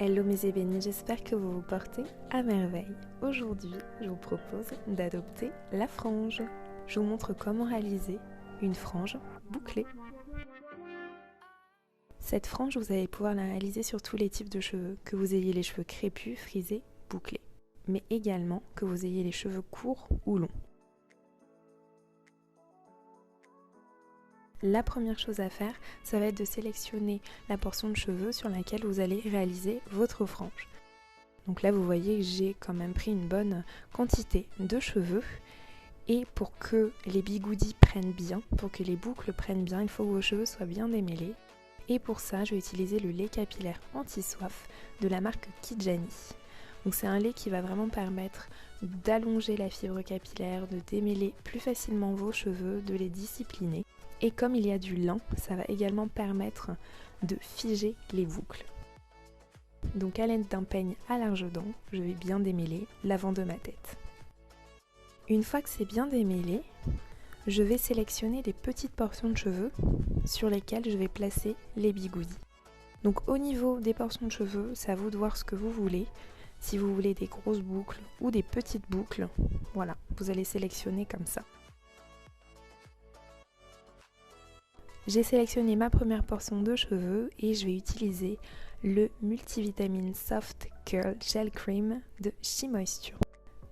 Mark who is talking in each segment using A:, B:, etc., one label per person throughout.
A: Hello mes ébénis, j'espère que vous vous portez à merveille. Aujourd'hui, je vous propose d'adopter la frange. Je vous montre comment réaliser une frange bouclée. Cette frange, vous allez pouvoir la réaliser sur tous les types de cheveux, que vous ayez les cheveux crépus, frisés, bouclés, mais également que vous ayez les cheveux courts ou longs. La première chose à faire, ça va être de sélectionner la portion de cheveux sur laquelle vous allez réaliser votre frange. Donc là, vous voyez que j'ai quand même pris une bonne quantité de cheveux. Et pour que les bigoudis prennent bien, pour que les boucles prennent bien, il faut que vos cheveux soient bien démêlés. Et pour ça, je vais utiliser le lait capillaire anti-soif de la marque Kijani. Donc c'est un lait qui va vraiment permettre d'allonger la fibre capillaire, de démêler plus facilement vos cheveux, de les discipliner. Et comme il y a du lin, ça va également permettre de figer les boucles. Donc à l'aide d'un peigne à larges dents, je vais bien démêler l'avant de ma tête. Une fois que c'est bien démêlé, je vais sélectionner des petites portions de cheveux sur lesquelles je vais placer les bigoudis. Donc au niveau des portions de cheveux, c'est à vous de voir ce que vous voulez. Si vous voulez des grosses boucles ou des petites boucles, voilà, vous allez sélectionner comme ça. J'ai sélectionné ma première portion de cheveux et je vais utiliser le multivitamine Soft Curl Gel Cream de SheMoisture.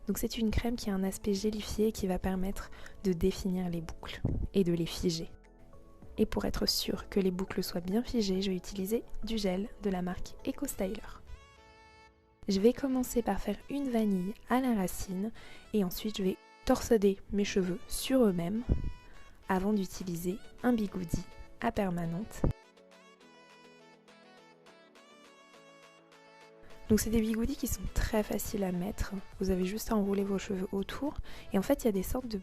A: Donc c'est une crème qui a un aspect gélifié qui va permettre de définir les boucles et de les figer. Et pour être sûr que les boucles soient bien figées, je vais utiliser du gel de la marque EcoStyler. Je vais commencer par faire une vanille à la racine et ensuite je vais torsader mes cheveux sur eux-mêmes avant d'utiliser un bigoudi à permanente. Donc c'est des bigoudis qui sont très faciles à mettre, vous avez juste à enrouler vos cheveux autour et en fait il y a des sortes de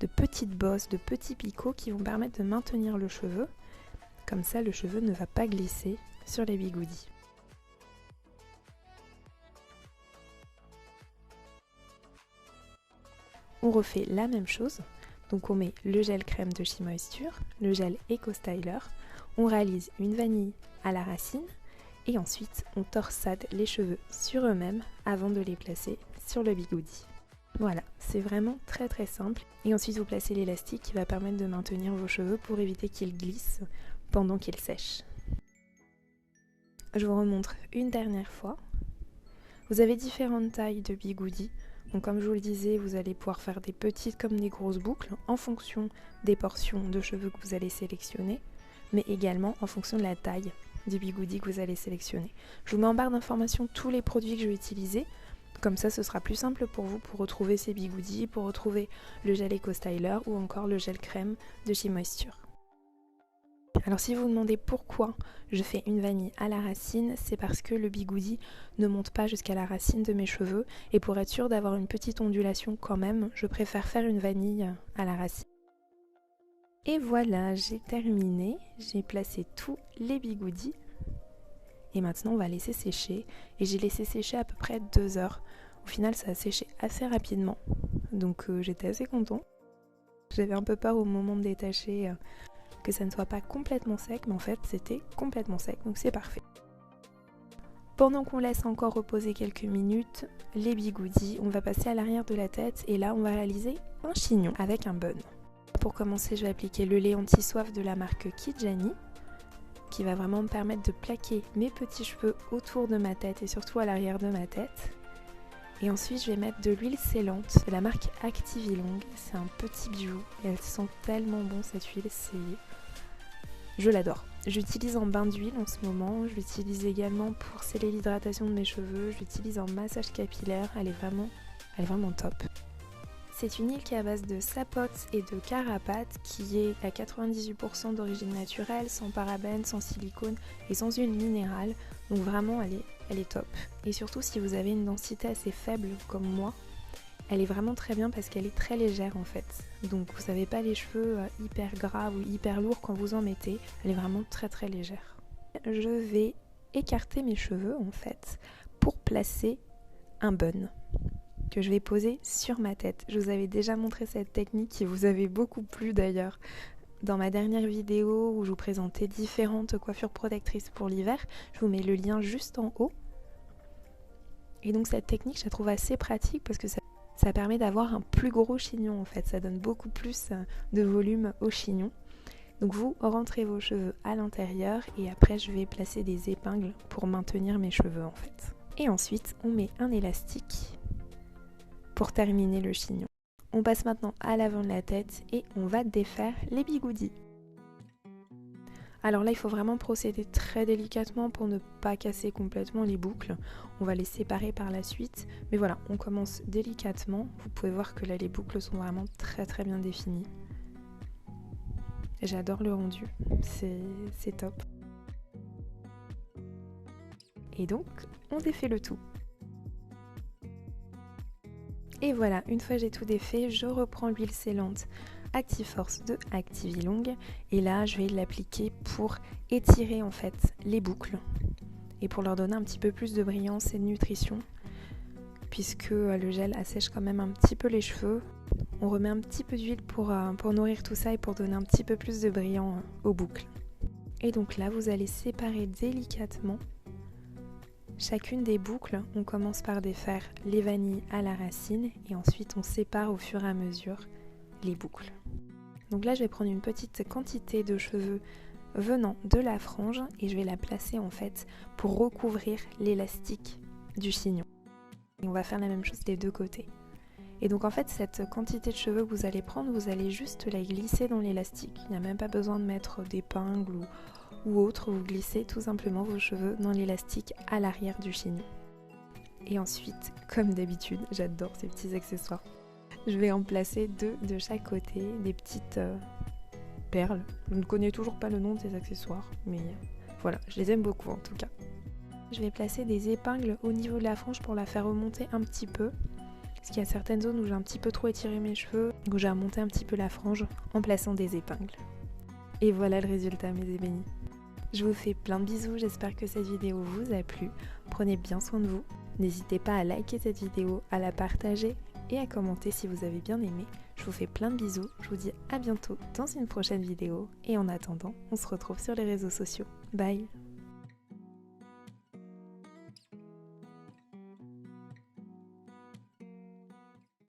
A: petites bosses, de petits picots qui vont permettre de maintenir le cheveu, comme ça le cheveu ne va pas glisser sur les bigoudis. On refait la même chose. Donc on met le gel crème de SheMoisture, le gel EcoStyler, on réalise une vanille à la racine et ensuite on torsade les cheveux sur eux-mêmes avant de les placer sur le bigoudi. Voilà, c'est vraiment très très simple. Et ensuite vous placez l'élastique qui va permettre de maintenir vos cheveux pour éviter qu'ils glissent pendant qu'ils sèchent. Je vous remontre une dernière fois. Vous avez différentes tailles de bigoudis. Donc comme je vous le disais, vous allez pouvoir faire des petites comme des grosses boucles en fonction des portions de cheveux que vous allez sélectionner, mais également en fonction de la taille du bigoudi que vous allez sélectionner. Je vous mets en barre d'informations tous les produits que je vais utiliser, comme ça ce sera plus simple pour vous pour retrouver ces bigoudis, pour retrouver le gel EcoStyler ou encore le gel crème de SheMoisture. Alors si vous vous demandez pourquoi je fais une vanille à la racine, c'est parce que le bigoudi ne monte pas jusqu'à la racine de mes cheveux et pour être sûr d'avoir une petite ondulation quand même, je préfère faire une vanille à la racine. Et voilà, j'ai terminé, j'ai placé tous les bigoudis et maintenant on va laisser sécher et j'ai laissé sécher à peu près 2 heures. Au final ça a séché assez rapidement, donc j'étais assez contente. J'avais un peu peur au moment de détacher que ça ne soit pas complètement sec, mais en fait c'était complètement sec, donc c'est parfait. Pendant qu'on laisse encore reposer quelques minutes les bigoudis, on va passer à l'arrière de la tête et là on va réaliser un chignon avec un bun. Pour commencer, je vais appliquer le lait anti-soif de la marque Kijani qui va vraiment me permettre de plaquer mes petits cheveux autour de ma tête et surtout à l'arrière de ma tête. Et ensuite je vais mettre de l'huile scellante de la marque Activilong, c'est un petit bijou et elle sent tellement bon cette huile, je l'adore. J'utilise en bain d'huile en ce moment, je l'utilise également pour sceller l'hydratation de mes cheveux, je l'utilise en massage capillaire, elle est vraiment top. C'est une huile qui est à base de sapote et de carapate qui est à 98% d'origine naturelle, sans parabènes, sans silicone et sans huile minérale. Donc vraiment elle est top. Et surtout si vous avez une densité assez faible comme moi, elle est vraiment très bien parce qu'elle est très légère en fait. Donc vous n'avez pas les cheveux hyper gras ou hyper lourds quand vous en mettez. Elle est vraiment très très légère. Je vais écarter mes cheveux en fait pour placer un bun que je vais poser sur ma tête. Je vous avais déjà montré cette technique qui vous avait beaucoup plu d'ailleurs dans ma dernière vidéo où je vous présentais différentes coiffures protectrices pour l'hiver. Je vous mets le lien juste en haut. Et donc cette technique, je la trouve assez pratique parce que ça permet d'avoir un plus gros chignon en fait. Ça donne beaucoup plus de volume au chignon. Donc vous rentrez vos cheveux à l'intérieur et après je vais placer des épingles pour maintenir mes cheveux en fait. Et ensuite on met un élastique pour terminer le chignon. On passe maintenant à l'avant de la tête et on va défaire les bigoudis. Alors là il faut vraiment procéder très délicatement pour ne pas casser complètement les boucles. On va les séparer par la suite. Mais voilà, on commence délicatement. Vous pouvez voir que là les boucles sont vraiment très bien définies. J'adore le rendu, c'est top. Et donc on défait le tout. Et voilà, une fois j'ai tout défait, je reprends l'huile scellante Actiforce de Activilong et là je vais l'appliquer pour étirer en fait les boucles et pour leur donner un petit peu plus de brillance et de nutrition puisque le gel assèche quand même un petit peu les cheveux. On remet un petit peu d'huile pour nourrir tout ça et pour donner un petit peu plus de brillant aux boucles. Et donc là vous allez séparer délicatement chacune des boucles. On commence par défaire les vanilles à la racine et ensuite on sépare au fur et à mesure les boucles. Donc là je vais prendre une petite quantité de cheveux venant de la frange et je vais la placer en fait pour recouvrir l'élastique du chignon. Et on va faire la même chose des deux côtés. Et donc en fait cette quantité de cheveux que vous allez prendre, vous allez juste la glisser dans l'élastique. Il n'y a même pas besoin de mettre d'épingles ou autre, vous glissez tout simplement vos cheveux dans l'élastique à l'arrière du chignon. Et ensuite, comme d'habitude, j'adore ces petits accessoires. Je vais en placer 2 de chaque côté, des petites perles. Je ne connais toujours pas le nom de ces accessoires, mais voilà, je les aime beaucoup en tout cas. Je vais placer des épingles au niveau de la frange pour la faire remonter un petit peu. Parce qu'il y a certaines zones où j'ai un petit peu trop étiré mes cheveux, donc j'ai remonté un petit peu la frange en plaçant des épingles. Et voilà le résultat mes ébénis. Je vous fais plein de bisous, j'espère que cette vidéo vous a plu. Prenez bien soin de vous. N'hésitez pas à liker cette vidéo, à la partager et à commenter si vous avez bien aimé. Je vous fais plein de bisous, je vous dis à bientôt dans une prochaine vidéo. Et en attendant, on se retrouve sur les réseaux sociaux. Bye!